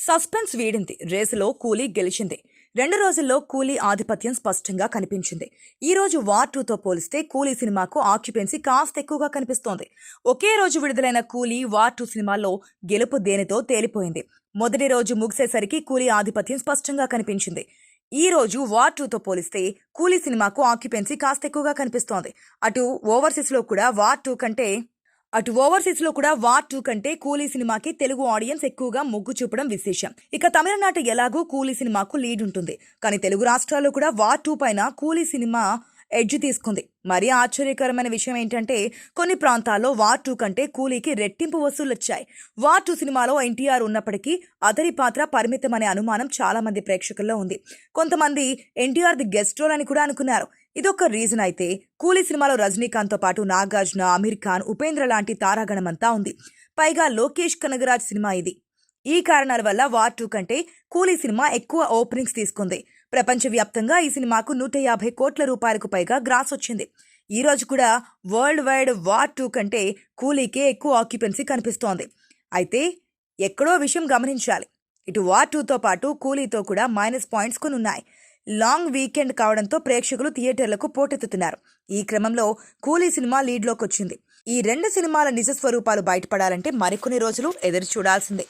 Suspense వీడింది. రేసులో కూలీ గెలిచింది. 2 రోజుల్లో కూలీ ఆధిపత్యం స్పష్టంగా కనిపించింది. ఈ రోజు వార్ 2తో పోలిస్తే కూలీ సినిమాకు ఆక్యుపెన్సీ కాస్త ఎక్కువగా కనిపిస్తోంది. ఒకే రోజు విడుదలైన కూలీ, వార్ 2 సినిమాల్లో గెలుపు దేనితో తేలిపోయింది. మొదటి రోజు ముగిసేసరికి కూలీ ఆధిపత్యం స్పష్టంగా కనిపించింది. ఈ రోజు వార్ 2తో పోలిస్తే కూలీ సినిమాకు ఆక్యుపెన్సీ కాస్త ఎక్కువగా కనిపిస్తోంది. అటు ఓవర్సీస్లో కూడా వార్ 2 కంటే కూలీ సినిమాకి తెలుగు ఆడియన్స్ ఎక్కువగా మొగ్గు చూపడం విశేషం. ఇక తమిళనాట ఎలాగూ కూలీ సినిమాకు లీడ్ ఉంటుంది. కానీ తెలుగు రాష్ట్రాల్లో కూడా వార్ 2 పైన కూలీ సినిమా ఎడ్జ్ తీసుకుంది. మరీ ఆశ్చర్యకరమైన విషయం ఏంటంటే కొన్ని ప్రాంతాల్లో వార్ 2 కంటే కూలీకి రెట్టింపు వసూళ్లొచ్చాయి. వార్ 2 సినిమాలో ఎన్టీఆర్ ఉన్నప్పటికీ అతడి పాత్ర పరిమితమనే అనుమానం చాలా మంది ప్రేక్షకుల్లో ఉంది. కొంతమంది ఎన్టీఆర్ ది గెస్ట్ రోల్ అని కూడా అనుకున్నారు. ఇదొక రీజన్ అయితే కూలీ సినిమాలో రజనీకాంత్తో పాటు నాగార్జున, అమీర్ ఖాన్, ఉపేంద్ర లాంటి తారాగణమంతా ఉంది. పైగా లోకేష్ కనగరాజ్ సినిమా ఇది. ఈ కారణాల వల్ల వార్ 2 కంటే కూలీ సినిమా ఎక్కువ ఓపెనింగ్స్ తీసుకుంది. ప్రపంచవ్యాప్తంగా ఈ సినిమాకు 150 కోట్ల రూపాయలకు పైగా గ్రాస్ వచ్చింది. ఈ రోజు కూడా వరల్డ్ వైడ్ వార్ 2 కంటే కూలీకే ఎక్కువ ఆక్యుపెన్సీ కనిపిస్తోంది. అయితే ఎక్కడో విషయం గమనించాలి. ఇటు వార్ 2తో పాటు కూలీతో కూడా మైనస్ పాయింట్స్ కొన్ని ఉన్నాయి. లాంగ్ వీకెండ్ కావడంతో ప్రేక్షకులు థియేటర్లకు పోటెత్తుతున్నారు. ఈ క్రమంలో కూలీ సినిమా లీడ్లోకి వచ్చింది. ఈ 2 సినిమాల నిజ స్వరూపాలు బయటపడాలంటే మరికొన్ని రోజులు ఎదురు చూడాల్సిందే.